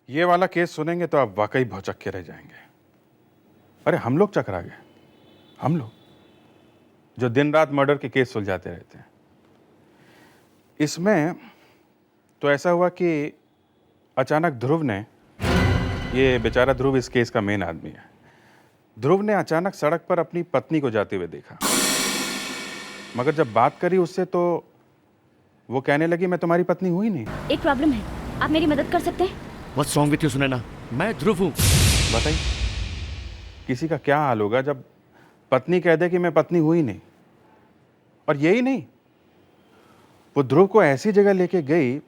ये वाला केस सुनेंगे तो आप वाकई भौचक्के रह जाएंगे। अरे हम लोग चकरा गए, हम लोग जो दिन रात मर्डर के केस सुलझाते रहते हैं। इसमें तो ऐसा हुआ कि अचानक ध्रुव ने, ये बेचारा ध्रुव इस केस का मेन आदमी है, ध्रुव ने अचानक सड़क पर अपनी पत्नी को जाते हुए देखा। मगर जब बात करी उससे तो वो कहने लगी मैं तुम्हारी पत्नी हुई नहीं। एक प्रॉब्लम है, आप मेरी मदद कर सकते हैं? What's wrong with you Sunaina? मैं ध्रुव हूँ। बताइए किसी का क्या हाल होगा जब पत्नी कह दे कि मैं पत्नी हुई नहीं। और यही नहीं, वो ध्रुव को ऐसी जगह लेके गई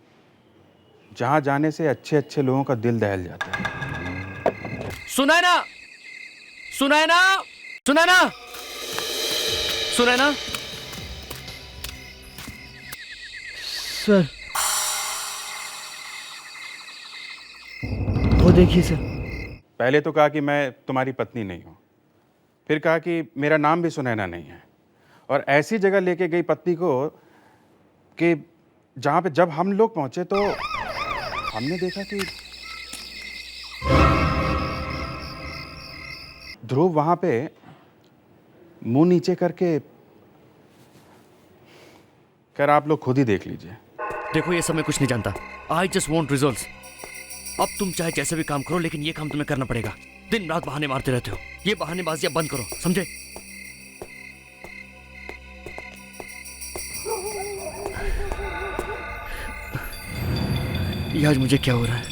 जहां जाने से अच्छे अच्छे लोगों का दिल दहल जाता है। सुनैना, सुनैना, सुनैना, सुनैना। सर, वो देखिए सर। पहले तो कहा कि मैं तुम्हारी पत्नी नहीं हूं, फिर कहा कि मेरा नाम भी सुनैना नहीं है, और ऐसी जगह लेके गई पत्नी को कि जहां पे जब हम लोग पहुंचे तो हमने देखा कि ध्रुव वहां पे मुंह नीचे करके। खैर आप लोग खुद ही देख लीजिए। देखो ये सब मैं कुछ नहीं जानता। I just want results. अब तुम चाहे जैसे भी काम करो, लेकिन ये काम तुम्हें करना पड़ेगा। दिन रात बहाने मारते रहते हो, ये बहानेबाजी अब बंद करो, समझे? ये आज मुझे क्या हो रहा है?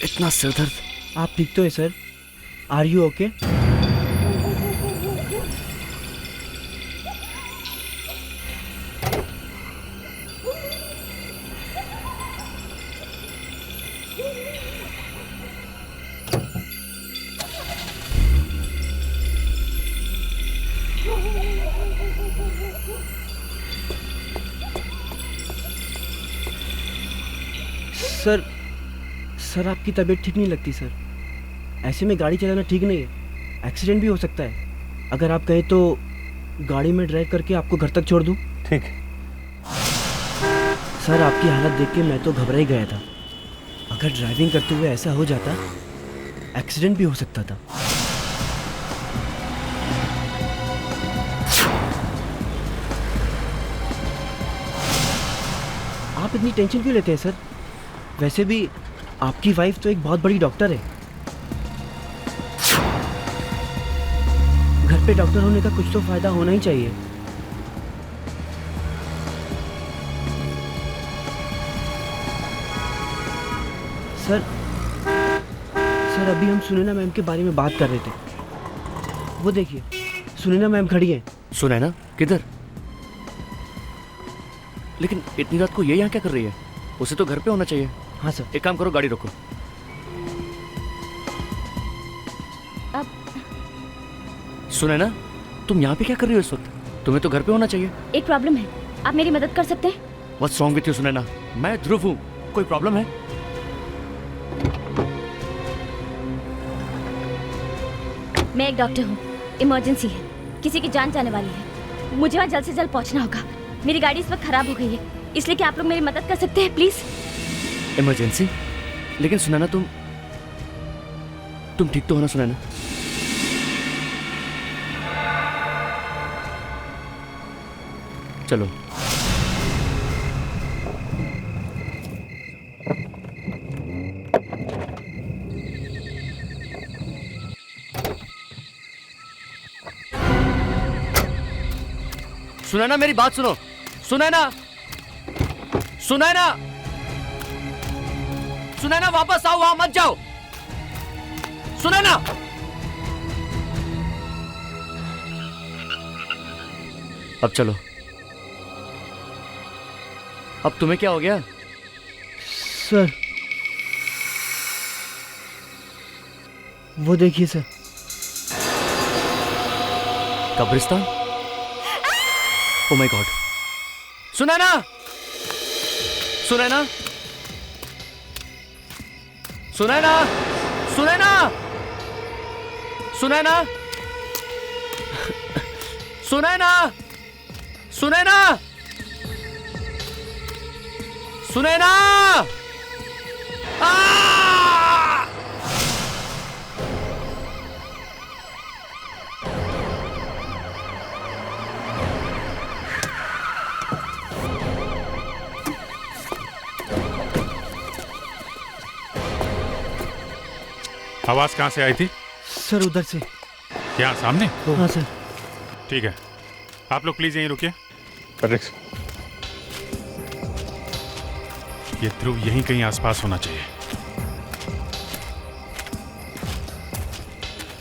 इतना सिरदर्द। आप ठीक तो है sir? Are you okay? Sir आपकी तबीयत ठीक नहीं लगती सर। ऐसे में गाड़ी चलाना ठीक नहीं है, एक्सीडेंट भी हो सकता है। अगर आप कहें तो गाड़ी में ड्राइव करके आपको घर तक छोड़ दूं? ठीक। सर आपकी हालत देख के मैं तो घबरा ही गया था। अगर ड्राइविंग करते हुए ऐसा हो जाता, एक्सीडेंट भी हो सकता था। आप इतनी टेंशन क्यों लेते हैं सर? वैसे भी आपकी वाइफ तो एक बहुत बड़ी डॉक्टर है। घर पे डॉक्टर होने का कुछ तो फायदा होना ही चाहिए। सर अभी हम सुनैना मैम के बारे में बात कर रहे थे। वो देखिए, सुनैना मैम खड़ी हैं। सुनैना किधर? लेकिन इतनी रात को ये यहाँ क्या कर रही है? उसे तो घर पे होना चाहिए। हाँ सर। एक काम करो, गाड़ी रोको। अब सुनैना, तुम यहाँ पे क्या कर रही हो इस वक्त? तुम्हें तो घर पे होना चाहिए। एक प्रॉब्लम है, आप मेरी मदद कर सकते हैं? What's wrong with you Sunaina? मैं ध्रुव हूँ। कोई प्रॉब्लम है? मैं एक डॉक्टर हूँ, इमरजेंसी है, किसी की जान जाने वाली है, मुझे वहाँ जल्द से जल्द पहुँचना होगा। मेरी गाड़ी इस वक्त खराब हो गई है, इसलिए क्या आप लोग मेरी मदद कर सकते हैं प्लीज? इमरजेंसी? लेकिन सुनैना, तुम ठीक तो हो ना सुनैना? चलो। सुनैना, मेरी बात सुनो। सुनैना, सुनैना, सुनैना, वापस आओ, वहां मत जाओ। सुनैना, अब चलो। अब तुम्हें क्या हो गया? सर वो देखिए सर। कब्रिस्तान? Oh my God. Sunaina, Sunaina, Sunaina, Sunaina, Sunaina, Sunaina, Sunaina, Sunaina, आवाज कहाँ से आई थी? सर उधर से। यहाँ सामने? हाँ सर। ठीक है, आप लोग प्लीज यहीं रुकिए। ये ध्रुव यहीं कहीं आसपास होना चाहिए।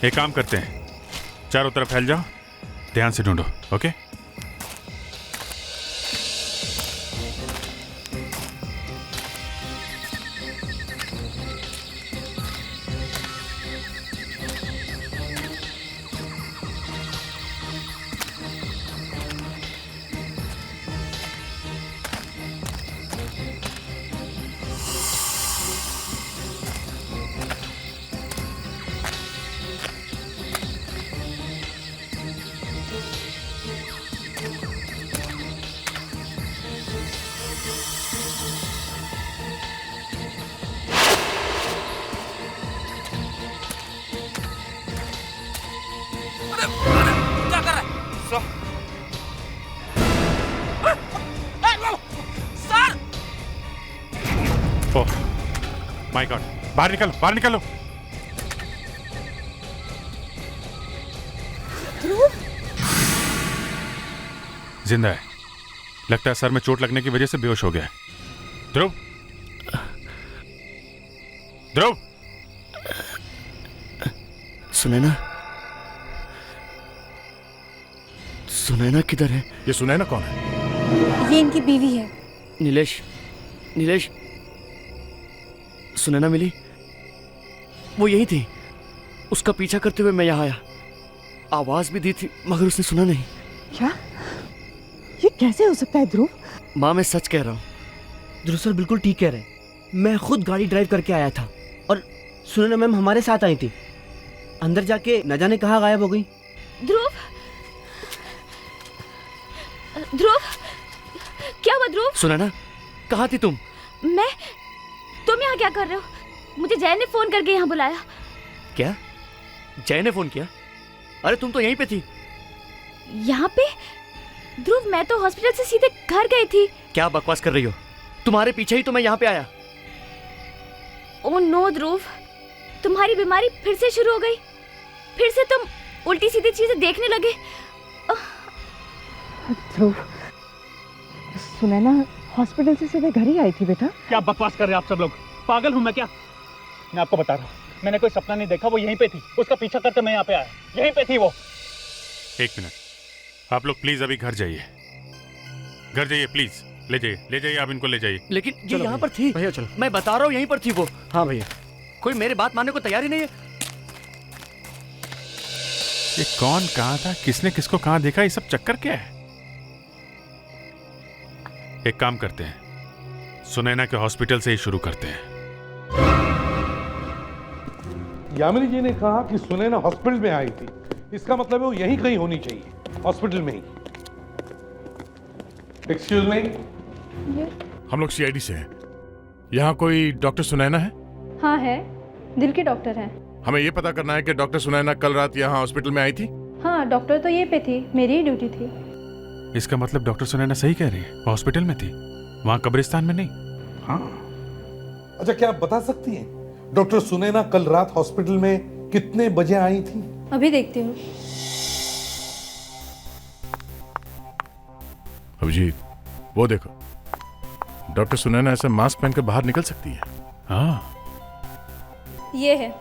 एक काम करते हैं, चारों तरफ फैल जाओ, ध्यान से ढूंढो। ओके? ओह माय गॉड, बाहर निकलो, बाहर निकलो। जिंदा है, लगता है सर में चोट लगने की वजह से बेहोश हो गया है। ध्रुव, ध्रुव, सुनैना, सुनैना किधर है? ये सुनैना कौन है? ये इनकी बीवी है। नीलेश, नीलेश, सुनैना मिली? वो यही थी। उसका पीछा करते हुए मैं यहाँ आया, आवाज भी दी थी मगर उसने सुना नहीं। क्या? ये कैसे हो सकता है ध्रुव? माँ मैं सच कह रहा हूँ। ध्रुव सर बिल्कुल ठीक कह रहे हैं। मैं खुद गाड़ी ड्राइव करके आया था और सुनैना मैम हमारे साथ आई थी। अंदर जाके न जाने कहाँ गायब हो गई। ध्रुव, ध्रुव, क्या हुआ ध्रुव? सुनैना, कहाँ थी तुम? तुम यहाँ क्या कर रहे हो? मुझे जय ने फोन करके यहाँ बुलाया। क्या? जय ने फोन किया? अरे तुम तो यहीं पे थी। यहाँ पे? ध्रुव मैं तो हॉस्पिटल से सीधे घर गई थी। क्या बकवास कर रही हो? तुम्हारे पीछे ही तो मैं यहाँ पे आया। ओह नो ध्रुव, तुम्हारी बीमारी फिर से शुरू हो गई। फिर से तुम उल्टी सीधी चीजें देखने लगे। ध्रुव, सुनैना हॉस्पिटल से सीधे घर ही आई थी बेटा। क्या बकवास कर रहे हैं आप सब लोग? पागल हूं मैं क्या? मैं आपको बता रहा हूं, मैंने कोई सपना नहीं देखा। वो यहीं पे थी, उसका पीछा करके मैं यहाँ पे आया। यहीं पे थी वो। एक मिनट, आप लोग प्लीज अभी घर जाइए, घर जाइए प्लीज। ले जाइए, ले जाइए, आप इनको ले जाइए। लेकिन ये यहाँ पर थी भैया चलो। मैं बता रहा हूँ यहीं पर थी वो। हाँ भैया। कोई मेरी बात मानने को तैयार ही नहीं है। ये कौन कहाँ था, किसने किसको कहाँ देखा, ये सब चक्कर क्या है? एक काम करते हैं, सुनैना के हॉस्पिटल से ही शुरू करते हैं। यामिनी जी ने कहा कि सुनैना हॉस्पिटल में आई थी, इसका मतलब है वो यहीं कहीं होनी चाहिए, हॉस्पिटल में ही। एक्सक्यूज मी, हम लोग सीआईडी से हैं। यहाँ कोई डॉक्टर सुनैना है? हाँ है, दिल के डॉक्टर हैं। हमें ये पता करना है कि डॉक्टर सुनैना कल रात यहाँ हॉस्पिटल में आई थी। हाँ डॉक्टर तो ये पे थी, मेरी ही ड्यूटी थी। इसका मतलब डॉक्टर सुनैना सही कह रही है, हॉस्पिटल में थी, वहां कब्रिस्तान में नहीं। हाँ। अच्छा, क्या आप बता सकती हैं डॉक्टर सुनैना कल रात हॉस्पिटल में कितने बजे आई थी? अभी देखती हूँ। अभिजीत, वो देखो, डॉक्टर सुनैना ऐसे मास्क पहनकर बाहर निकल सकती है। हाँ, ये है,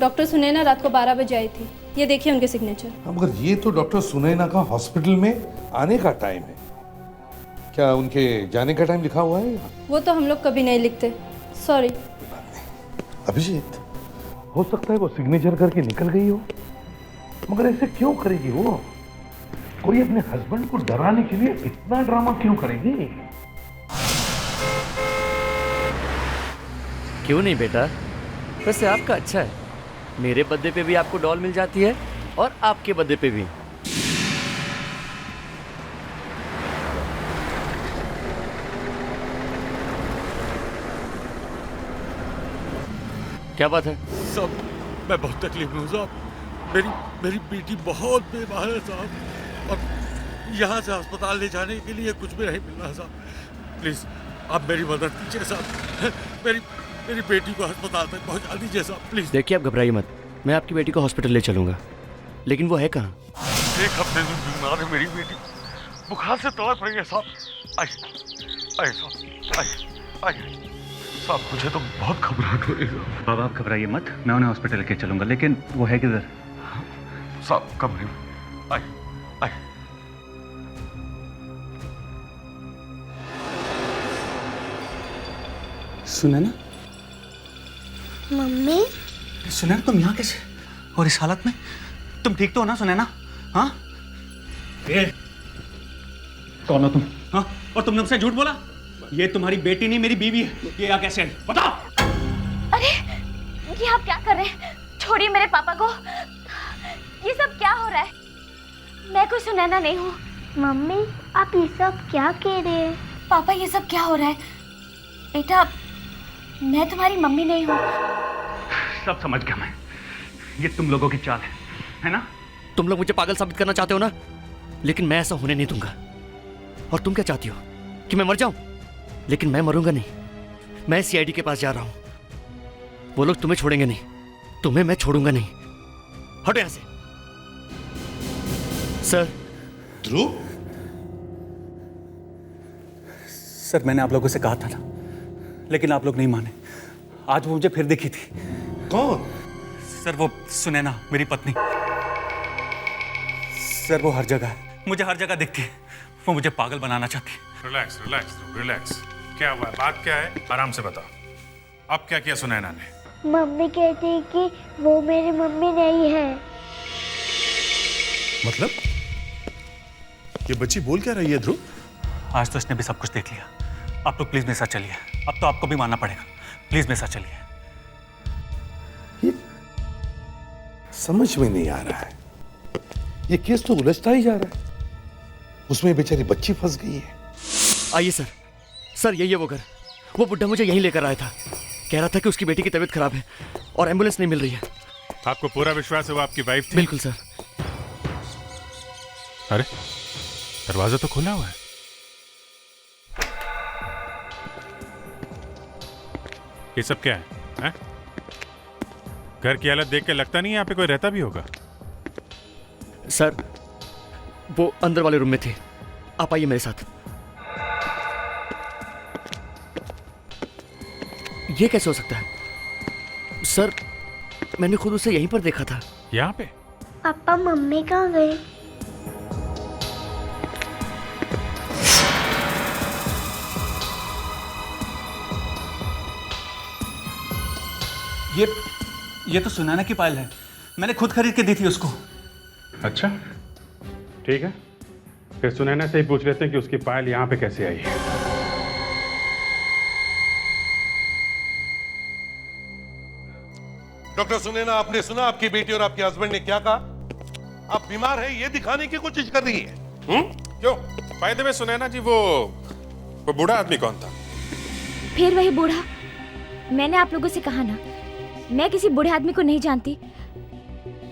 डॉक्टर सुनैना रात को 12 बजे आई थी। ये देखिए उनके सिग्नेचर। मगर ये तो डॉक्टर सुनैना का हॉस्पिटल में आने का टाइम है, क्या उनके जाने का टाइम लिखा हुआ है? वो तो हम लोग कभी नहीं लिखते, सॉरी। अभिजीत, हो सकता है वो सिग्नेचर करके निकल गई हो, मगर ऐसे क्यों करेगी वो? कोई अपने हस्बैंड को डराने के लिए इतना ड्रामा क्यों करेगी? क्यों नहीं बेटा, वैसे आपका अच्छा है। मेरे बर्थडे पे भी आपको डॉल मिल जाती है और आपके बर्थडे पे भी। क्या बात है? साहब, मैं बहुत तकलीफ में हूँ साहब। मेरी बेटी बहुत बीमार है साहब, और यहाँ से अस्पताल ले जाने के लिए कुछ भी नहीं मिल रहा साहब। प्लीज आप मेरी मदद कीजिए साहब। मेरी बेटी को अस्पताल तक पहुंचा दीजिए साहब, प्लीज। देखिए, आप घबराइए मत, मैं आपकी बेटी को हॉस्पिटल ले चलूंगा, लेकिन वो है कहाँ? 1 हफ्ते से बीमार है मेरी बेटी, बुखार से तड़प रही है साहब। आइए साहब, आइए साहब, मुझे तो बहुत घबराहट हो रही है। बाबा आप घबराइए मत, मैं उन्हें हॉस्पिटल लेके चलूंगा, लेकिन वो है किधर? साहब कमरे में, आइए। सुनैना, मम्मी, सुनैना तुम यहाँ कैसे और इस हालत में? तुम ठीक तो हो ना सुनैना? हाँ? कौन हो तुम? हाँ? और तुमने मुझसे झूठ बोला? ये तुम्हारी बेटी नहीं मेरी बीवी है। ये यहाँ कैसे आई? बताओ। अरे ये आप क्या कर रहे हैं? छोड़िए मेरे पापा को। ये सब क्या हो रहा है? मैं कोई सुनैना नहीं हूँ। मम्मी आप ये सब क्या कह रहे हैं? पापा ये सब क्या हो रहा है? बेटा मैं तुम्हारी मम्मी नहीं हूँ। सब समझ गया मैं, ये तुम लोगों की चाल है ना? तुम लोग मुझे पागल साबित करना चाहते हो ना, लेकिन मैं ऐसा होने नहीं दूंगा। और तुम क्या चाहती हो कि मैं मर जाऊं? लेकिन मैं मरूंगा नहीं, मैं सीआईडी के पास जा रहा हूं। वो लोग तुम्हें छोड़ेंगे नहीं, तुम्हें मैं छोड़ूंगा नहीं। हटो यहां से। सर। ध्रुव, सर मैंने आप लोगों से कहा था ना, लेकिन आप लोग नहीं माने। आज वो मुझे फिर दिखी थी। कौन? सर वो सुनैना, मेरी पत्नी। सर वो हर जगह है, मुझे हर जगह दिखती है। वो मुझे पागल बनाना चाहती है। Relax relax relax. क्या हुआ, बात क्या है, आराम से बताओ। अब क्या किया सुनैना ने? मम्मी कहती है कि वो मेरी मम्मी नहीं है। मतलब ये बच्ची बोल क्या रही है ध्रुव? आज तो इसने भी सब कुछ देख लिया। आप लोग प्लीज मेरे साथ चलिए। अब तो आपको भी मानना पड़ेगा। प्लीज मेरे साथ चलिए। समझ में नहीं आ रहा है, ये केस तो उलझता ही जा रहा है। उसमें बेचारी बच्ची फंस गई है। आइए सर। सर यही है वो घर। वो बुड्ढा मुझे यहीं लेकर आया था, कह रहा था कि उसकी बेटी की तबीयत खराब है और एम्बुलेंस नहीं मिल रही है। आपको पूरा विश्वास है वो आपकी वाइफ थी? बिल्कुल सर। अरे दरवाजा तो खुला हुआ है। ये सब क्या है? घर की हालत देख के लगता नहीं है यहाँ पे कोई रहता भी होगा। सर वो अंदर वाले रूम में थे, आप आइए मेरे साथ। ये कैसे हो सकता है? सर मैंने खुद उसे यहीं पर देखा था। यहाँ पे? पापा मम्मी कहाँ गए? ये तो सुनैना की पायल है, मैंने खुद खरीद के दी थी उसको। अच्छा ठीक है, फिर सुनैना से ही पूछ लेते हैं कि उसकी पायल यहाँ पे कैसे आई है। डॉक्टर सुनैना, आपने सुना आपकी बेटी और आपके हस्बैंड ने क्या कहा? आप बीमार है ये दिखाने की कोशिश कर रही है। क्यों? फायदे में सुनैना जी वो बूढ़ा आदमी कौन था? फिर वही बूढ़ा। मैंने आप लोगों से कहा ना, मैं किसी बूढ़े आदमी को नहीं जानती।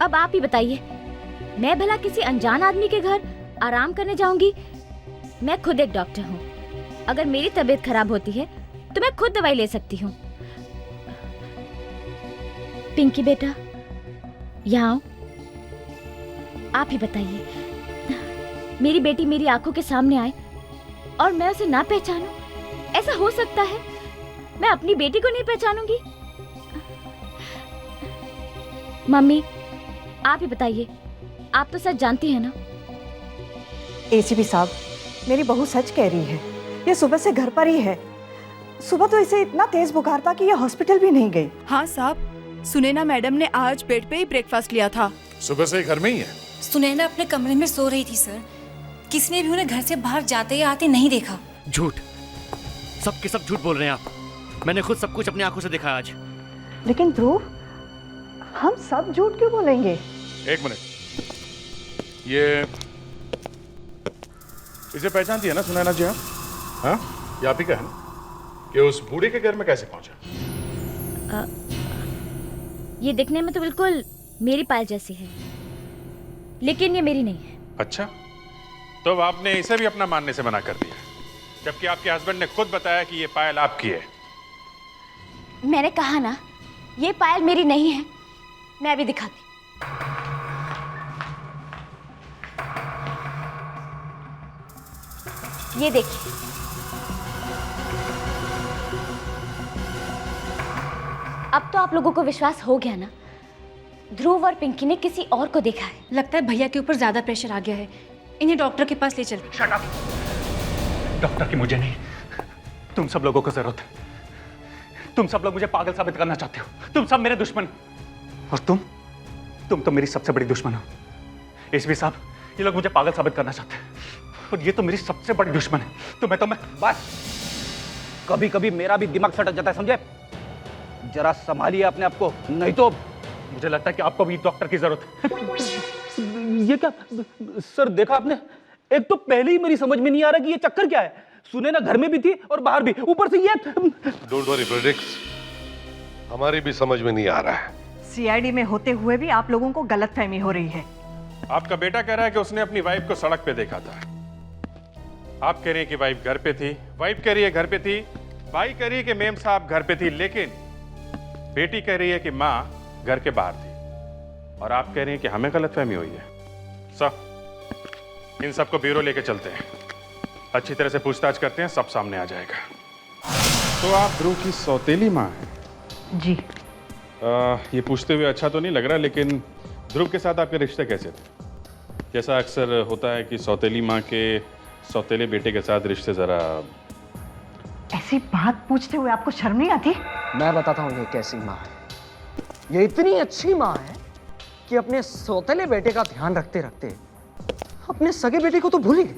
अब आप ही बताइए, मैं भला किसी अनजान आदमी के घर आराम करने जाऊंगी? मैं खुद एक डॉक्टर हूँ। अगर मेरी तबीयत खराब होती है तो मैं खुद दवाई ले सकती हूँ। पिंकी बेटा यहाँ आओ। आप ही बताइए, मेरी बेटी मेरी आंखों के सामने आए और मैं उसे ना पहचानूं? ऐसा हो सकता है? मैं अपनी बेटी को नहीं पहचानूंगी? मम्मी आप ही बताइए, आप तो सच जानती हैं ना? एसीपी साहब, मेरी बहू सच कह रही है। ये सुबह से घर पर ही है। सुबह तो इसे इतना तेज बुखार था कि ये हॉस्पिटल भी नहीं गई। हाँ साहब, सुनैना मैडम ने आज बेड पे ही ब्रेकफास्ट लिया था। सुबह से ही घर में ही है? सुनैना अपने कमरे में सो रही थी सर। किसी ने भी उन्हें घर से बाहर जाते या आते नहीं देखा। झूठ, सब के सब झूठ बोल रहे हैं आप। मैंने खुद सब कुछ अपनी आंखों से देखा आज। लेकिन ध्रुव, हम सब झूठ क्यों बोलेंगे? एक मिनट, ये इसे पहचानती है ना सुनैना जी? हाँ, ये आप ही का है ना? कि उस बूढ़े के घर में कैसे पहुंचा? ये दिखने में तो बिल्कुल मेरी पायल जैसी है, लेकिन ये मेरी नहीं है। अच्छा, तो अब आपने इसे भी अपना मानने से मना कर दिया, जबकि आपके हस्बैंड ने खुद बताया कि ये पायल आपकी है। मैंने कहा ना, ये पायल मेरी नहीं है। मैं अभी दिखाती। ये देखिए। अब तो आप लोगों को विश्वास हो गया ना, ध्रुव और पिंकी ने किसी और को देखा है। लगता है भैया के ऊपर ज्यादा प्रेशर आ गया है, इन्हें डॉक्टर के पास ले चल। Shut up. डॉक्टर की मुझे नहीं, तुम सब लोगों को जरूरत है। तुम सब लोग मुझे पागल साबित करना चाहते हो। तुम सब मेरे दुश्मन, और तुम तो मेरी सबसे बड़ी दुश्मन हो। एसपी साहब, ये लोग मुझे पागल साबित करना चाहते हैं, और ये तो मेरी सबसे बड़ी दुश्मन है। तो मैं बस, कभी कभी मेरा भी दिमाग सटक जाता है, समझे? जरा संभालिए अपने आप को, नहीं तो मुझे लगता है कि आपको भी डॉक्टर की जरूरत है। ये क्या सर, देखा आपने? एक तो पहले ही मेरी समझ में नहीं आ रहा कि ये चक्कर क्या है। सुनैना घर में भी थी और बाहर भी, ऊपर से ये। डोंट वरी प्रेडिक्स, हमारी भी समझ में नहीं आ रहा है। सीआईडी में होते हुए भी आप लोगों को गलतफहमी हो रही है। आपका बेटा कह रहा है कि उसने अपनी वाइफ को सड़क पे देखा था। आप कह रही हैं कि वाइफ घर पे थी, वाइफ कह रही है घर पे थी, भाई कह रही है कि मेम साहब घर पे थी, लेकिन बेटी कह रही है कि माँ घर के बाहर थी, और आप कह रही हैं कि हमें गलतफहमी हुई है। सर, इन सबको ब्यूरो लेके चलते हैं, अच्छी तरह से पूछताछ करते हैं, सब सामने आ जाएगा। तो आप ध्रुव की सौतेली माँ हैं? जी। ये पूछते हुए अच्छा तो नहीं लग रहा, लेकिन ध्रुव के साथ आपके रिश्ते कैसे थे? जैसा अक्सर होता है कि सौतेली माँ के सौतेले बेटे के साथ रिश्ते जरा। ऐसी बात पूछते हुए आपको शर्म नहीं आती? मैं बताता हूँ ये कैसी माँ है। ये इतनी अच्छी माँ है कि अपने सौतेले बेटे का ध्यान रखते रखते अपने सगे बेटे को तो भूल ही गई।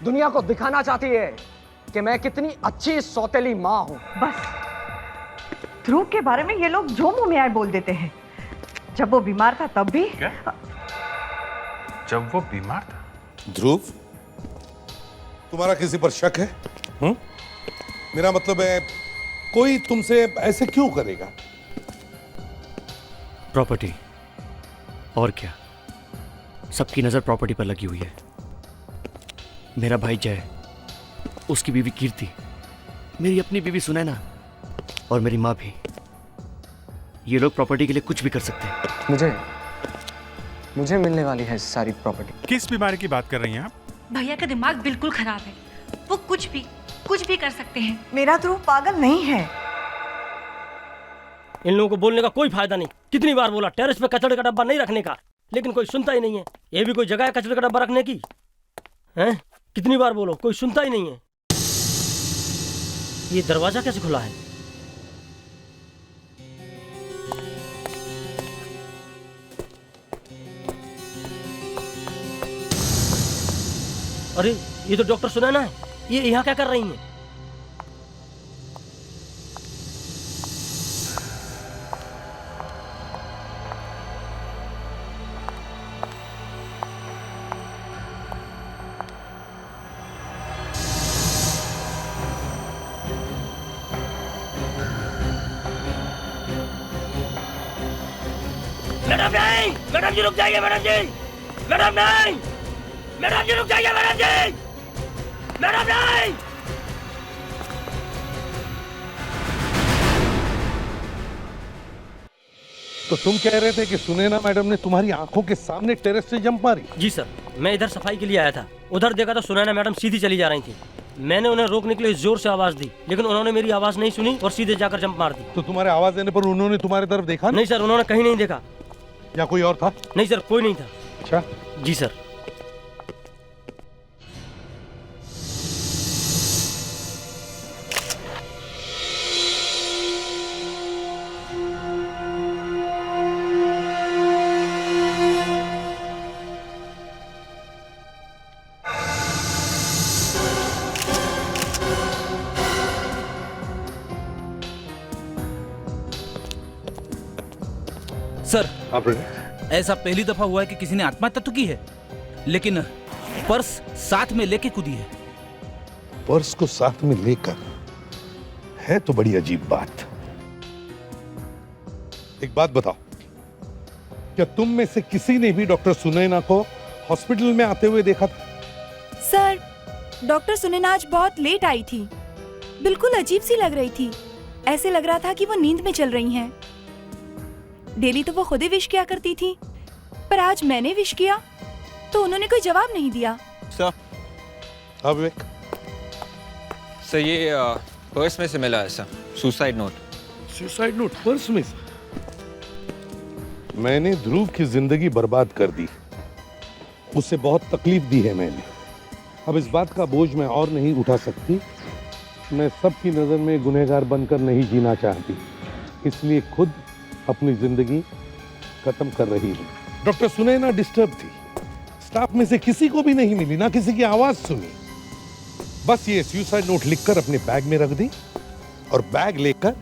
दुनिया को दिखाना चाहती है कि मैं कितनी अच्छी सौतेली माँ हूं। बस, ध्रुव के बारे में ये लोग जो मुंह में आए बोल देते हैं। जब वो बीमार था तब भी। क्या? जब वो बीमार था? ध्रुव, तुम्हारा किसी पर शक है? मेरा मतलब है, कोई तुमसे ऐसे क्यों करेगा? प्रॉपर्टी, और क्या? सबकी नजर प्रॉपर्टी पर लगी हुई है। मेरा भाई जय, उसकी बीवी कीर्ति, मेरी अपनी बीवी सुनैना, और मेरी माँ भी। ये लोग प्रॉपर्टी के लिए कुछ भी कर सकते हैं। मुझे मिलने वाली है सारी प्रॉपर्टी। किस बीमारी की बात कर रही हैं आप? भैया का दिमाग बिल्कुल खराब है, वो कुछ भी कर सकते हैं। मेरा ध्रुव पागल नहीं है। इन लोगों को बोलने का कोई फायदा नहीं। कितनी बार बोला टेरेस पे कचड़े का डब्बा नहीं रखने का, लेकिन कोई सुनता ही नहीं है। ये भी कोई जगह है कचड़े का डब्बा रखने की? हैं? कितनी बार बोलो, कोई सुनता ही नहीं है। ये दरवाजा कैसे खुला है? अरे ये तो डॉक्टर सुनैना है। ये यहाँ क्या कर रही हैं? मैडम नहीं, मैडम जी रुक जाइए, मैडम जी, मैडम नहीं, मैडम जी रुक जाइए, मैडम जी, मैडम नहीं। तो तुम कह रहे थे कि सुनैना मैडम ने तुम्हारी आंखों के सामने टेरेस से जंप मारी? जी सर, मैं इधर सफाई के लिए आया था। उधर देखा तो सुनैना मैडम सीधी चली जा रही थी। मैंने उन्हें रोकने के लिए जोर से आवाज दी, लेकिन उन्होंने मेरी आवाज नहीं सुनी और सीधे जाकर जंप मार दी। तो तुम्हारे आवाज देने पर उन्होंने तुम्हारी तरफ देखा? नहीं सर, उन्होंने कहीं नहीं देखा। या कोई और था? नहीं सर, कोई नहीं था। अच्छा जी सर। सर, ऐसा पहली दफा हुआ है कि किसी ने आत्महत्या तो की है, लेकिन पर्स साथ में लेके कूदी है। पर्स को साथ में लेकर? है तो बड़ी अजीब बात। एक बात बताओ, क्या तुम में से किसी ने भी डॉक्टर सुनैना को हॉस्पिटल में आते हुए देखा था? सर, डॉक्टर सुनैना आज बहुत लेट आई थी। बिल्कुल अजीब सी लग रही थी। ऐसे लग रहा था कि वो नींद में चल रही हैं। डेली तो वो खुद ही विश किया करती थी, पर आज मैंने विश किया तो उन्होंने कोई जवाब नहीं दिया। सर, हाँ विवेक। सर ये पर्स में से मिला है sir, suicide note. Suicide note purse में से? मैंने ध्रुव की जिंदगी बर्बाद कर दी, उसे बहुत तकलीफ दी है मैंने। अब इस बात का बोझ मैं और नहीं उठा सकती। मैं सबकी नजर में गुनहगार बनकर नहीं जीना चाहती, इसलिए खुद अपनी जिंदगी खत्म कर रही हूँ। डॉक्टर सुनैना डिस्टर्ब थी, स्टाफ में से किसी को भी नहीं मिली, ना किसी की आवाज सुनी। बस ये सुसाइड नोट लिखकर अपने बैग में रख दी और बैग लेकर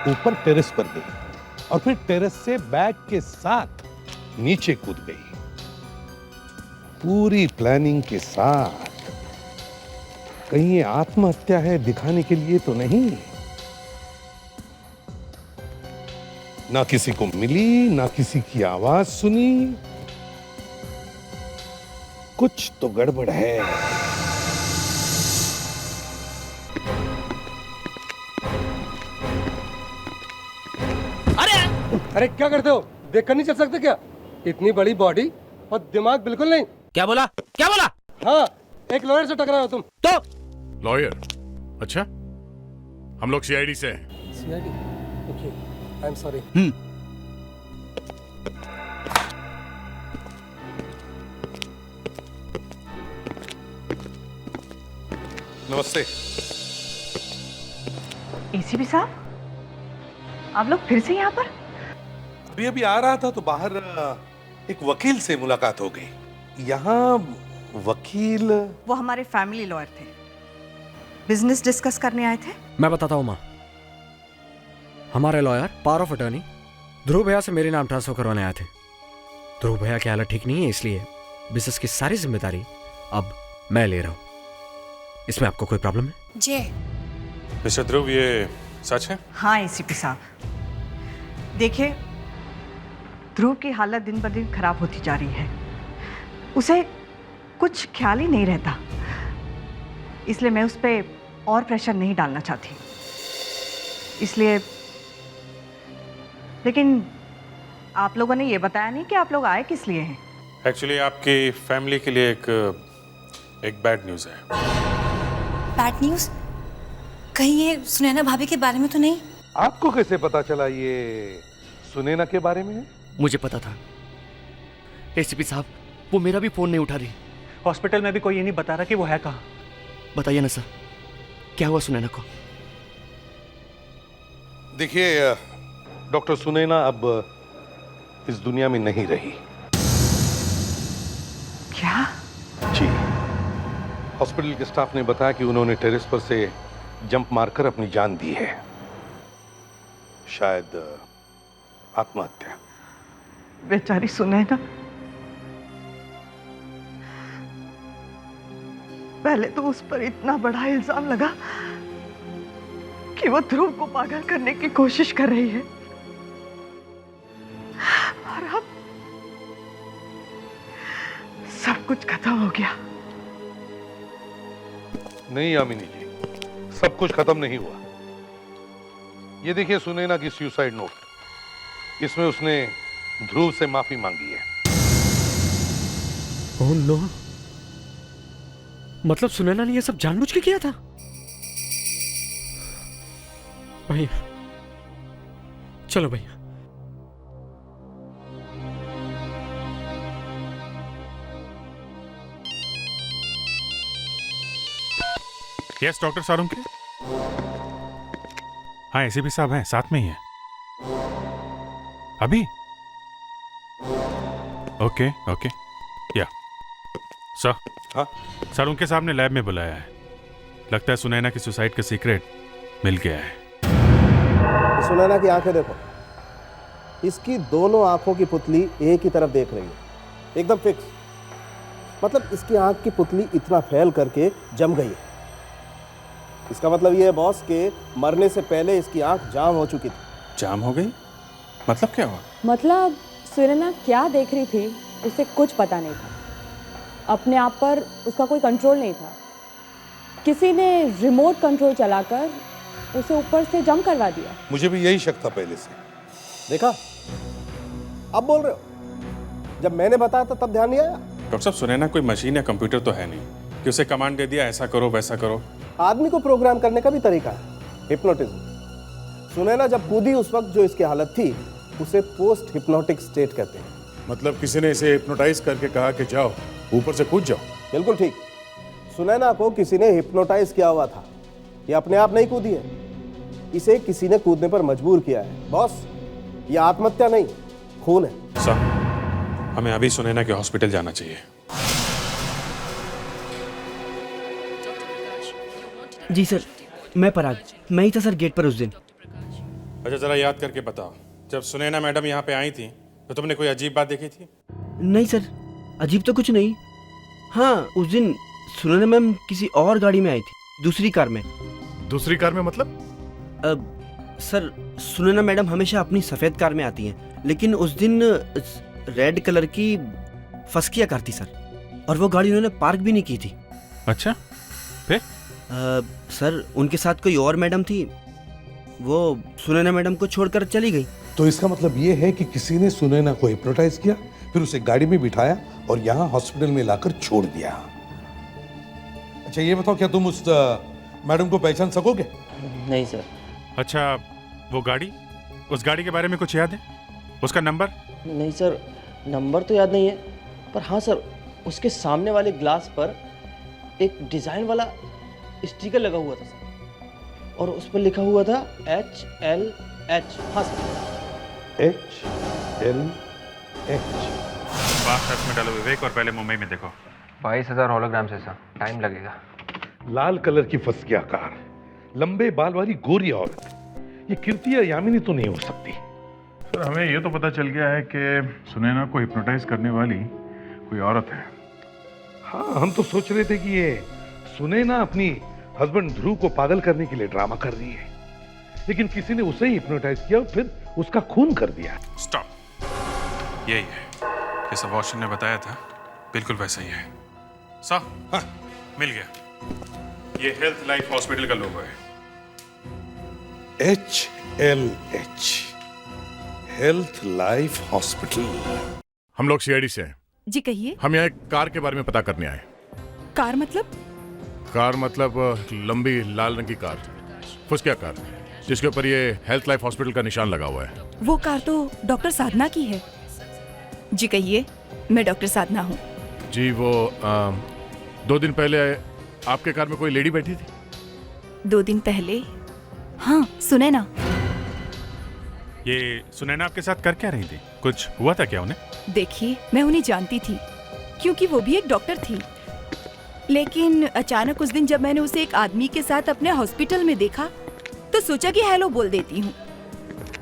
ऊपर टेरेस पर गई और फिर टेरेस से बैग के साथ नीचे कूद गई, पूरी प्लानिंग के साथ। कहीं ये आत्महत्या है दिखाने के लिए तो नहीं। ना किसी को मिली, ना किसी की आवाज सुनी। कुछ तो गड़बड़ है। अरे क्या करते हो? देखकर नहीं चल सकते क्या? इतनी बड़ी बॉडी और दिमाग बिल्कुल नहीं। क्या बोला? क्या बोला? हाँ, एक लॉयर से टकराए हो तुम तो। लॉयर? अच्छा, हम लोग सीआईडी से हैं। CID? Okay, I am sorry. नमस्ते। एसीपी साहब, आप लोग फिर से यहाँ पर? अभी अभी आ रहा था तो बाहर एक वकील से मुलाकात हो गई। यहाँ वकील? वो हमारे फैमिली लॉयर थे, बिजनेस डिस्कस करने आए थे। मैं बताता हूँ माँ। हमारे लॉयर पावर ऑफ अटर्नी ध्रुव भैया से मेरे नाम ट्रांसफर करवाने आए थे। ध्रुव भैया की हालत ठीक नहीं है, इसलिए बिजनेस की सारी जिम्मेदारी अब मैं ले रहा हूँ। इसमें आपको कोई प्रॉब्लम है? जय मिस्टर ध्रुव, ये सच है? हाँ एसीपी साहब, देखिए ध्रुव की हालत दिन ब दिन खराब होती जा रही है। उसे कुछ ख्याल ही नहीं रहता, इसलिए मैं उस पर और प्रेशर नहीं डालना चाहती। इसलिए, लेकिन आप लोगों ने ये बताया नहीं कि आप लोग आए किस लिए हैं। एक्चुअली आपकी फैमिली के लिए एक बैड न्यूज़ है। Bad news? कहीं ये सुनैना भाभी के बारे में तो नहीं? आपको कैसे पता चला ये सुनैना के बारे में है? मुझे पता था। एसीपी साहब, वो मेरा भी फोन नहीं उठा रही। हॉस्पिटल में भी कोई ये नहीं बता रहा कि वो है कहाँ। बताइए ना सर, क्या हुआ सुनैना को? देखिए डॉक्टर सुनैना अब इस दुनिया में नहीं रही। क्या? जी, हॉस्पिटल के स्टाफ ने बताया कि उन्होंने टेरेस पर से जंप मारकर अपनी जान दी है। शायद आत्महत्या। बेचारी सुनैना, पहले तो उस पर इतना बड़ा इल्जाम लगा कि वो ध्रुव को पागल करने की कोशिश कर रही है, और अब सब कुछ खत्म हो गया। नहीं यामिनी जी, सब कुछ खत्म नहीं हुआ। ये देखिए सुनैना की सुसाइड नोट, इसमें उसने ध्रुव से माफी मांगी है। ओह नो, मतलब सुनैना ने ये सब जानबूझ के किया था? भैया चलो भैया। Yes doctor Sarunke. हाँ एसीपी साहब हैं, साथ में ही हैं अभी। Okay okay yeah sir. हाँ सारुंके साहब ने लैब में बुलाया है। लगता है सुनैना की सुसाइड का सीक्रेट मिल गया है। सुनैना की आंखें देखो, इसकी दोनों आंखों की पुतली एक ही तरफ देख रही है, एकदम फिक्स। मतलब इसकी आंख की पुतली इतना फैल करके जम गई है। इसका मतलब ये है बॉस के मरने से पहले इसकी आंख जाम हो चुकी थी। जाम हो गई? मतलब क्या हुआ? मतलब सुनैना क्या देख रही थी उसे कुछ पता नहीं था। अपने आप पर उसका कोई कंट्रोल नहीं था। किसी ने रिमोट कंट्रोल चलाकर उसे ऊपर से जंप करवा दिया। मुझे भी यही शक था पहले से। देखा, अब बोल रहे हो? जब मैंने बताया था तब ध्यान नहीं आया? डॉक्टर साहब, सुनैना कोई मशीन या कंप्यूटर तो है नहीं कि उसे कमांड दे दिया ऐसा करो वैसा करो। आदमी को प्रोग्राम करने का भी तरीका है, हिप्नोटिज्म। सुनैना जब कूदी उस वक्त जो इसकी हालत थी उसे पोस्ट हिप्नोटिक स्टेट कहते हैं। मतलब किसी ने इसे हिप्नोटाइज करके कहा कि जाओ ऊपर से कूद जाओ। बिल्कुल ठीक। सुनैना को किसी ने हिप्नोटाइज किया हुआ था, ये अपने आप नहीं कूदी है, इसे किसी ने कूदने पर मजबूर किया है। बॉस, ये आत्महत्या नहीं, खून है। सर, हमें अभी सुनैना के हॉस्पिटल जाना चाहिए। जी सर, मैं पराग, मैं ही था सर गेट पर उस दिन। अच्छा, जरा याद करके बताओ, जब सुनैना मैडम यहाँ पे आई थी तो तुमने कोई अजीब बात देखी थी? नहीं सर, अजीब तो कुछ नहीं। हाँ, उस दिन सुनैना मैम किसी और गाड़ी में आई थी, दूसरी कार में। दूसरी कार में मतलब? सर, सुनैना मैडम हमेशा अपनी सफ़ेद कार में आती हैं, लेकिन उस दिन रेड कलर की फस्किया कार थी सर, और वो गाड़ी उन्होंने पार्क भी नहीं की थी। अच्छा, फिर? सर, उनके साथ कोई और मैडम थी, वो सुनैना मैडम को छोड़कर चली गई। तो इसका मतलब ये है कि किसी ने सुनैना को हिप्नोटाइज किया, फिर उसे गाड़ी में बिठाया और यहाँ हॉस्पिटल में लाकर छोड़ दिया। अच्छा, ये बताओ, क्या तुम उस मैडम को पहचान सकोगे? नहीं सर। अच्छा, वो गाड़ी, उस गाड़ी के बारे में कुछ याद है? उसका नंबर? नहीं सर, नंबर तो याद नहीं है, पर हाँ सर, उसके सामने वाले ग्लास पर एक डिज़ाइन वाला स्टिकर लगा हुआ था सर, और उस पर लिखा हुआ था HLH। हाँ सर, HLH। में डालो विवेक, और पहले मुंबई में देखो। 22,000 होलोग्राम से सर, टाइम लगेगा। लाल कलर की फस्किया कार, लंबे बाल वाली गोरी औरत, ये कीर्ति या यामिनी तो नहीं हो सकती। सर, हमें ये तो पता चल गया है कि सुनैना को हिप्नोटाइज करने वाली कोई औरत है। हाँ, हम तो सोच रहे थे कि ये सुनैना अपनी हस्बैंड ध्रुव को पागल करने के लिए ड्रामा कर रही है, लेकिन किसी ने उसे ही हिप्नोटाइज किया और फिर उसका खून कर दिया। स्टॉप, यही है जैसा वॉशन ने बताया था, बिल्कुल वैसा ही है। साहब, हाँ, मिल गया। ये हेल्थ लाइफ हॉस्पिटल का लोगो है। HLH, health life hospital. हम लोग सीआईडी से हैं। जी कहिए। हम यहाँ एक कार के बारे में पता करने आए। कार मतलब? कार मतलब लंबी लाल रंग की कार, फुसकिया कार, जिसके ऊपर ये हेल्थ लाइफ हॉस्पिटल का निशान लगा हुआ है। वो कार तो डॉक्टर साधना की है। जी कहिए, मैं डॉक्टर साधना हूँ। जी, वो 2 दिन पहले आपके कार में कोई लेडी बैठी थी? 2 दिन पहले? हाँ, सुनैना। ये सुनैना आपके साथ कर क्या रही थी? कुछ हुआ था क्या उन्हें? देखिए, मैं उन्हें जानती थी क्योंकि वो भी एक डॉक्टर थी, लेकिन अचानक उस दिन जब मैंने उसे एक आदमी के साथ अपने हॉस्पिटल में देखा तो सोचा कि हेलो बोल देती हूँ,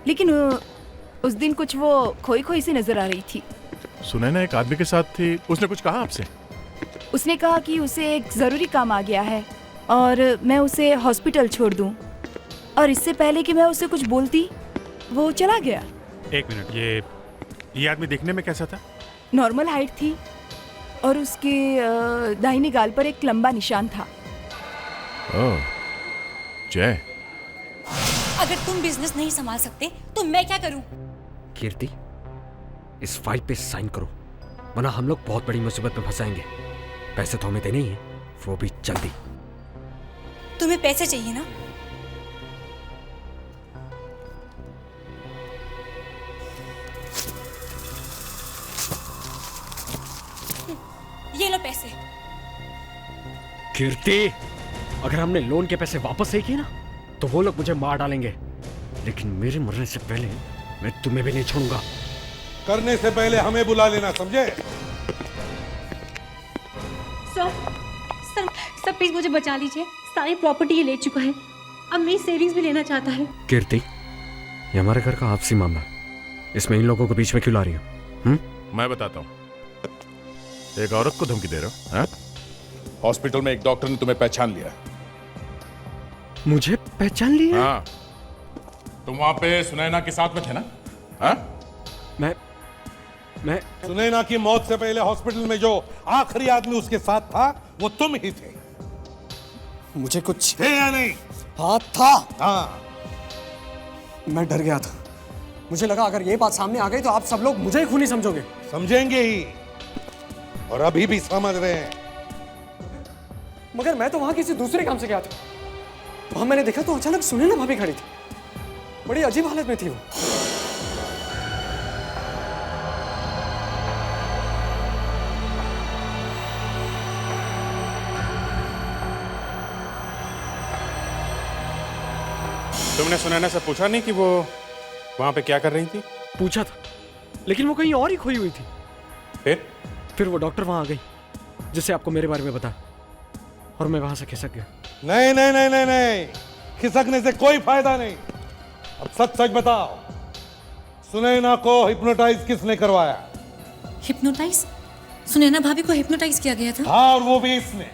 लेकिन उस दिन कुछ वो खोई खोई सी नजर आ रही थी। सुनैना एक आदमी के साथ थी, उसने कुछ कहा आपसे? उसने कहा कि उसे एक जरूरी काम आ गया है और मैं उसे हॉस्पिटल छोड़ दूं, और इससे पहले कि मैं उसे कुछ बोलती वो चला गया। एक मिनट, ये आदमी देखने में कैसा था? नॉर्मल हाइट थी और उसके दाहिने गाल पर एक लंबा निशान था। ओह, जय। अगर तुम बिजनेस नहीं संभाल सकते तो मैं क्या करूं? कीर्ति, इस फाइल पे साइन करो, वरना हम लोग बहुत बड़ी मुसीबत में फंसाएंगे। पैसे तो हमें देने ही हैं, वो भी जल्दी। तुम्हें पैसे चाहिए ना? ये लो पैसे। कीर्ति, अगर हमने लोन के पैसे वापस नहीं किए ना तो वो लोग मुझे मार डालेंगे, लेकिन मेरे मरने से पहले मैं तुम्हें भी नहीं छोड़ूंगा। करने से पहले हमें बुला लेना, समझे? सर प्लीज मुझे बचा लीजिए। सारी प्रॉपर्टी ये ले चुका है, अब मेरी सेविंग्स भी लेना चाहता है। कीर्ति, ये हमारे घर का आपसी मामला है, इसमें इन लोगों को बीच में क्यों ला रही हो? मैं बताता हूँ। एक औरत को धमकी दे रहे हो, हाँ? हॉस्पिटल में एक डॉक्टर ने तुम्हें पहचान लिया। मुझे पहचान लिया? हाँ, तुम वहां पे सुनैना के साथ में थे ना? हाँ? मैं सुनैना की मौत से पहले हॉस्पिटल में जो आखिरी आदमी उसके साथ था वो तुम ही थे। मुझे कुछ है या नहीं? हाथ था। हाँ। मैं डर गया था, मुझे लगा अगर ये बात सामने आ गई तो आप सब लोग मुझे ही खूनी समझोगे। समझेंगे ही, और अभी भी समझ रहे हैं। मगर मैं तो वहां किसी दूसरे काम से गया था। वहां मैंने देखा तो अचानक सुनैना भाभी खड़ी थी, बड़ी अजीब हालत में थी वो। तुमने सुनैना से पूछा नहीं कि वो वहां पे क्या कर रही थी? पूछा था, लेकिन वो कहीं और ही खोई हुई थी। फिर वो डॉक्टर वहां आ गई, जिससे आपको मेरे बारे में बता, और मैं वहां से खिसक गया। नहीं नहीं नहीं नहीं नहीं, खिसकने से कोई फायदा नहीं। अब सच सच बताओ, सुनैना को हिप्नोटाइज किसने करवाया? हिप्नोटाइज? सुनैना भाभी को हिप्नोटाइज किया गया था? हाँ, और वो भी इसने,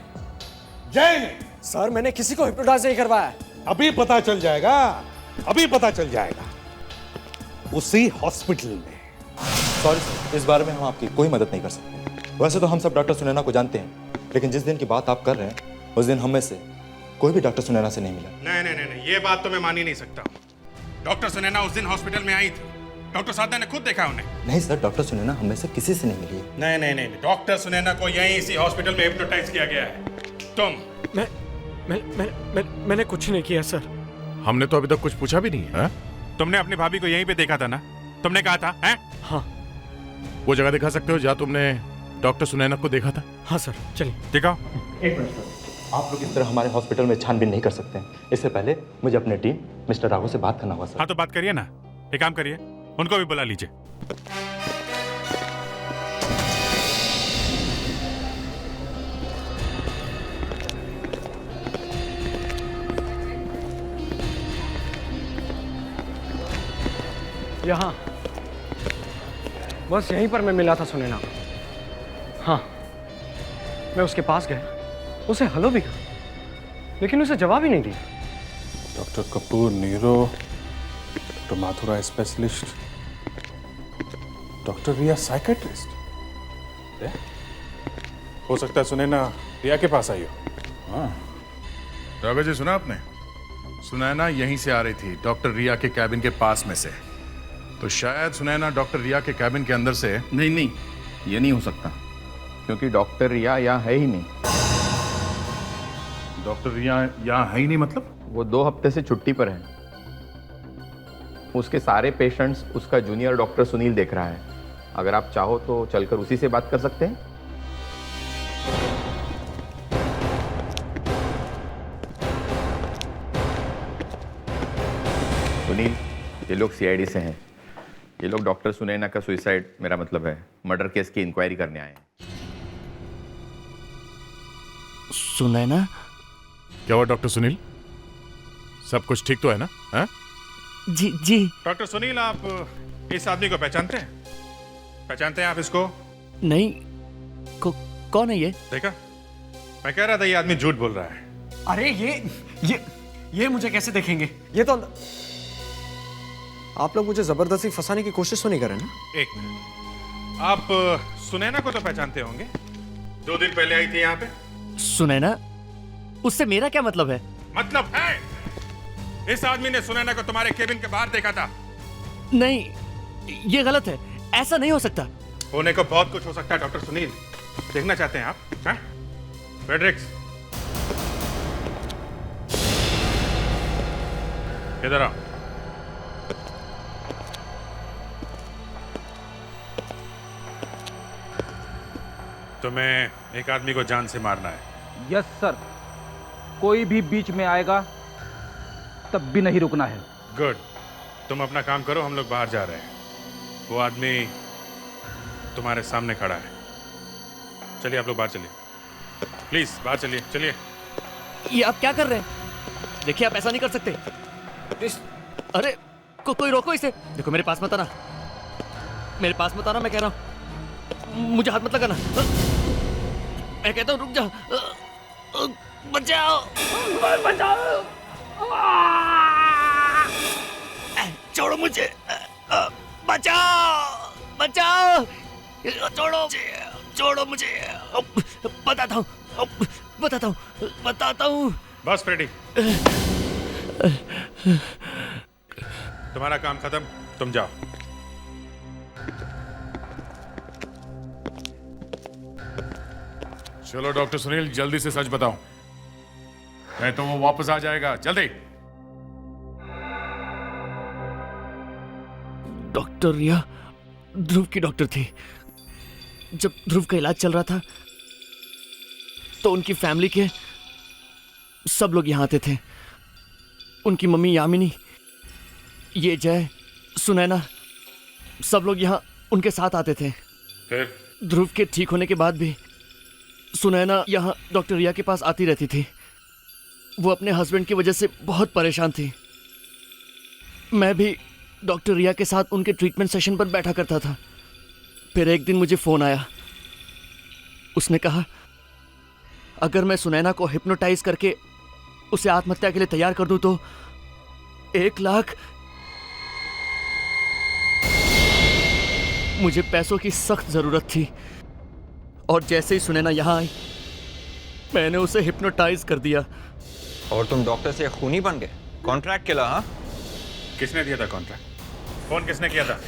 जय ने। सर, मैंने किसी को हिप्नोटाइज नहीं करवाया। अभी पता चल जाएगा, अभी पता चल जाएगा, उसी हॉस्पिटल में। सॉरी सर, इस बारे में हम आपकी कोई मदद नहीं कर सकते। वैसे तो हम सब डॉक्टर सुनैना को जानते हैं, लेकिन जिस दिन की बात आप कर रहे हैं उस दिन हम में से कोई भी डॉक्टर सुनैना से नहीं मिला। नहीं नहीं नहीं, ये बात तो मैं मान ही नहीं सकता। डॉक्टर सुनैना उस दिन हॉस्पिटल में आई थी, डॉक्टर साधना ने खुद देखा उन्हें। नहीं सर, डॉक्टर सुनैना हम में से किसी से नहीं मिली है। नहीं नहीं नहीं, डॉक्टर सुनैना को यहीं इसी हॉस्पिटल में हिप्नोटाइज किया गया है। तुम? मैंने कुछ नहीं किया सर। हमने तो अभी तक कुछ पूछा भी नहीं है। तुमने अपनी भाभी को यहीं पे देखा था ना? तुमने कहा था, हैं? हाँ। वो जगह दिखा सकते हो जहाँ तुमने डॉक्टर सुनैना को देखा था? हाँ सर, चलिए दिखाओ। एक मिनट सर, आप लोग इस तरह हमारे हॉस्पिटल में छानबीन नहीं कर सकते हैं। इससे पहले मुझे अपने टीम मिस्टर राघव से बात करना होगा सर। हाँ तो बात करिए ना, एक काम करिए, उनको भी बुला लीजिए। यहाँ बस यहीं पर मैं मिला था सुनैना को। हाँ, मैं उसके पास गया, उसे हेलो भी कहा, लेकिन उसे जवाब ही नहीं दिया। Doctor Kapoor neuro, doctor Mathura specialist, doctor Riya psychiatrist. हो सकता है सुनैना रिया के पास आई हो। हाँ, राघव जी, सुना आपने? सुनैना यहीं से आ रही थी, डॉक्टर रिया के कैबिन के पास में से। तो शायद सुनैना डॉक्टर रिया के कैबिन के अंदर से। नहीं, ये नहीं हो सकता, क्योंकि डॉक्टर रिया यहाँ है ही नहीं। डॉक्टर रिया यहाँ है ही नहीं मतलब? वो 2 हफ्ते से छुट्टी पर है। उसके सारे पेशेंट्स उसका जूनियर डॉक्टर सुनील देख रहा है। अगर आप चाहो तो चलकर उसी से बात कर सकते हैं। सुनील, ये लोग सीआईडी से हैं। ये लोग डॉक्टर सुनैना का सुसाइड, मेरा मतलब है मर्डर केस की इंक्वायरी करने आए हैं। सुनैना? क्या हुआ डॉक्टर सुनील? सब कुछ ठीक तो है ना? है? जी। डॉक्टर सुनील, आप इस आदमी को पहचानते हैं? पहचानते हैं आप इसको? नहीं। कौन है ये? देखा, मैं कह रहा था ये आदमी झूठ बोल रहा है। अरे ये मुझे कैसे देखेंगे? ये तो आप लोग मुझे जबरदस्ती फंसाने की कोशिश तो नहीं कर रहे ना? एक मिनट, आप सुनैना को तो पहचानते होंगे, 2 दिन पहले आई थी यहाँ पे। सुनैना? उससे मेरा क्या मतलब है? मतलब है, इस आदमी ने सुनैना को तुम्हारे केबिन के बाहर देखा था। नहीं, ये गलत है, ऐसा नहीं हो सकता। होने को बहुत कुछ हो सकता है डॉक्टर सुनील। देखना चाहते हैं आप? हाँ? फ्रेडरिक्स, इधर आओ। तुम्हें एक आदमी को जान से मारना है। यस सर, कोई भी बीच में आएगा तब भी नहीं रुकना है। गुड, तुम अपना काम करो, हम लोग बाहर जा रहे हैं। वो आदमी तुम्हारे सामने खड़ा है। चलिए आप लोग बाहर चलिए, प्लीज बाहर चलिए। चलिए। ये आप क्या कर रहे हैं? देखिए, आप ऐसा नहीं कर सकते। अरे कोई रोको इसे। देखो, मेरे पास मत आना, मेरे पास मत आना, मैं कह रहा हूँ। मुझे हाथ मत लगाना, मैं कहता हूँ रुक जाओ। बचाओ, बचाओ, छोड़ो मुझे, बचाओ, बचाओ, छोड़ो मुझे, बताता हूँ, बताता हूँ। बस फ्रेडी, तुम्हारा काम खत्म, तुम जाओ। चलो डॉक्टर सुनील, जल्दी से सच बताओ, नहीं तो वो वापस आ जाएगा। जल्दी। डॉक्टर रिया ध्रुव की डॉक्टर थी। जब ध्रुव का इलाज चल रहा था तो उनकी फैमिली के सब लोग यहाँ आते थे। उनकी मम्मी यामिनी, ये जय, सुनैना, सब लोग यहाँ उनके साथ आते थे। फिर ध्रुव के ठीक होने के बाद भी सुनैना यहाँ डॉक्टर रिया के पास आती रहती थी। वो अपने हस्बैंड की वजह से बहुत परेशान थी। मैं भी डॉक्टर रिया के साथ उनके ट्रीटमेंट सेशन पर बैठा करता था। फिर एक दिन मुझे फ़ोन आया। उसने कहा अगर मैं सुनैना को हिप्नोटाइज करके उसे आत्महत्या के लिए तैयार कर दूं तो 1 लाख। मुझे पैसों की सख्त ज़रूरत थी और जैसे ही सुनैना यहाँ आई मैंने उसे हिप्नोटाइज कर दिया। और तुम डॉक्टर से खूनी बन गए? कॉन्ट्रैक्ट केला? हाँ, किसने दिया था कॉन्ट्रैक्ट? फोन किसने किया था?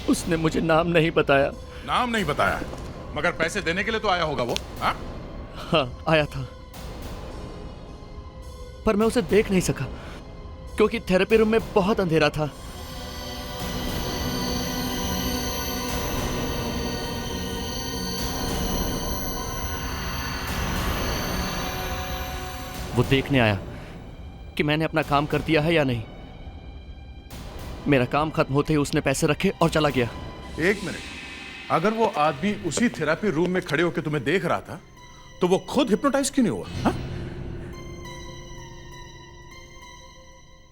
उसने मुझे नाम नहीं बताया। नाम नहीं बताया, मगर पैसे देने के लिए तो आया होगा वो। हाँ, हाँ आया था, पर मैं उसे देख नहीं सका क्योंकि थेरेपी रूम में बहुत अंधेरा था। वो देखने आया कि मैंने अपना काम कर दिया है या नहीं। मेरा काम खत्म होते ही उसने पैसे रखे और चला गया। एक मिनट, अगर वो आदमी उसी थेरेपी रूम में खड़े होकर तुम्हें देख रहा था तो वो खुद हिप्नोटाइज क्यों नहीं हुआ? हा?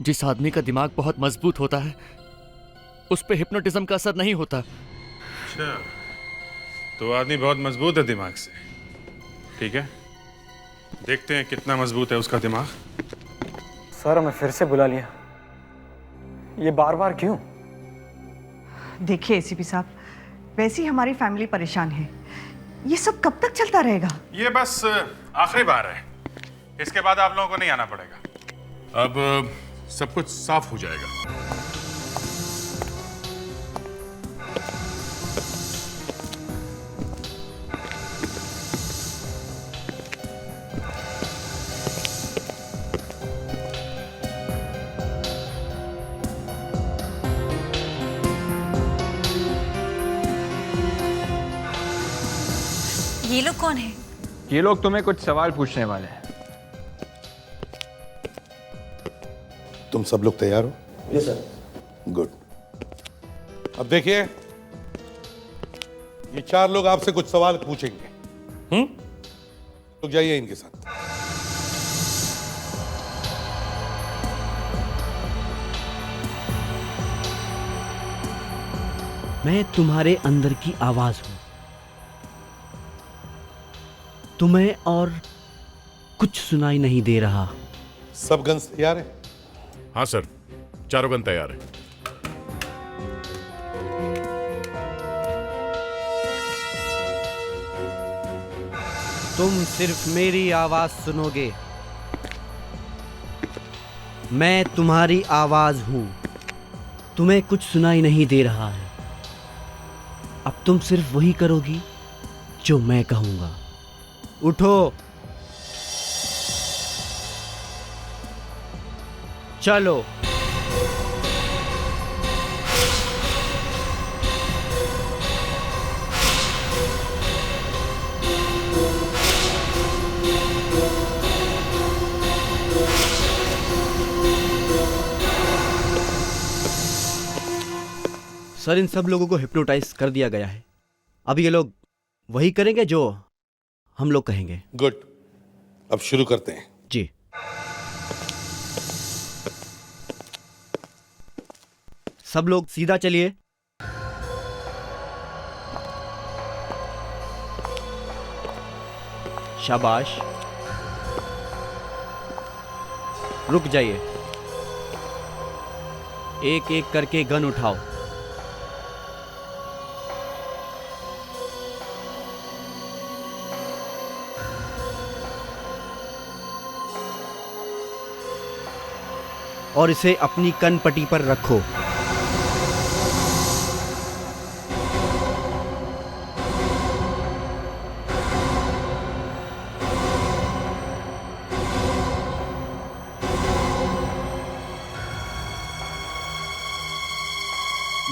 जिस आदमी का दिमाग बहुत मजबूत होता है उस पे हिप्नोटिज्म का असर नहीं होता। अच्छा, तो आदमी बहुत मजबूत है दिमाग से। ठीक है, देखते हैं कितना मजबूत है उसका दिमाग। सर हमें फिर से बुला लिया, ये बार बार क्यों? देखिए एसीपी साहब, वैसे ही हमारी फैमिली परेशान है। ये सब कब तक चलता रहेगा? ये बस आखिरी बार है, इसके बाद आप लोगों को नहीं आना पड़ेगा। अब सब कुछ साफ हो जाएगा। ये लोग कौन है? ये लोग तुम्हें कुछ सवाल पूछने वाले हैं। तुम सब लोग तैयार हो? Yes sir. गुड। अब देखिए, ये 4 लोग आपसे कुछ सवाल पूछेंगे। तो जाइए इनके साथ। मैं तुम्हारे अंदर की आवाज हूं। तुम्हें और कुछ सुनाई नहीं दे रहा। सब गन्स तैयार है? हाँ सर, चारों गन तैयार है। तुम सिर्फ मेरी आवाज सुनोगे। मैं तुम्हारी आवाज हूं। तुम्हें कुछ सुनाई नहीं दे रहा है। अब तुम सिर्फ वही करोगी जो मैं कहूंगा। उठो, चलो। सर, इन सब लोगों को हिप्नोटाइज कर दिया गया है। अब ये लोग वही करेंगे जो हम लोग कहेंगे। गुड, अब शुरू करते हैं। जी। सब लोग सीधा चलिए। शाबाश। रुक जाइए। एक एक करके गन उठाओ। और इसे अपनी कनपट्टी पर रखो।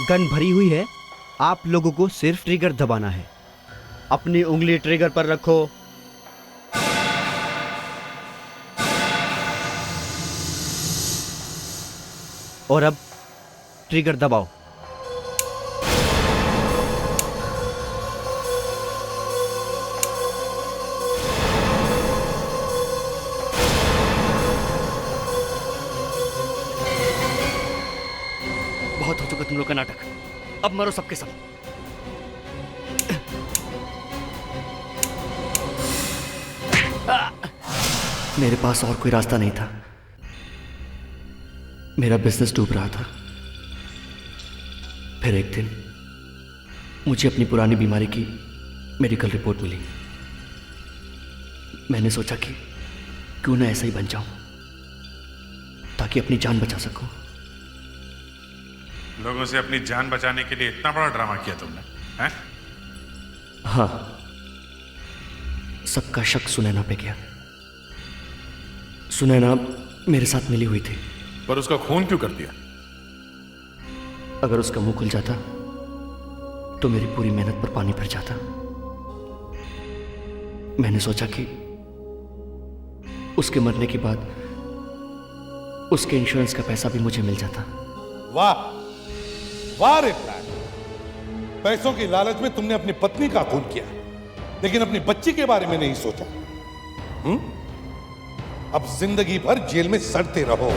गन भरी हुई है, आप लोगों को सिर्फ ट्रिगर दबाना है। अपनी उंगली ट्रिगर पर रखो। और अब ट्रिगर दबाओ। बहुत हो चुका तुम लोग का नाटक, अब मरो सबके सब। मेरे पास और कोई रास्ता नहीं था। मेरा बिजनेस डूब रहा था। फिर एक दिन मुझे अपनी पुरानी बीमारी की मेडिकल रिपोर्ट मिली। मैंने सोचा कि क्यों ना ऐसा ही बन जाऊं ताकि अपनी जान बचा सकूं। लोगों से अपनी जान बचाने के लिए इतना बड़ा ड्रामा किया तुमने, हैं? हाँ, सबका शक सुनैना पे गया। सुनैना मेरे साथ मिली हुई थी। पर उसका खून क्यों कर दिया? अगर उसका मुंह खुल जाता तो मेरी पूरी मेहनत पर पानी फिर जाता। मैंने सोचा कि उसके मरने के बाद उसके इंश्योरेंस का पैसा भी मुझे मिल जाता। वाह वाह रे प्लान। पैसों की लालच में तुमने अपनी पत्नी का खून किया, लेकिन अपनी बच्ची के बारे में नहीं सोचा। अब जिंदगी भर जेल में सड़ते रहो।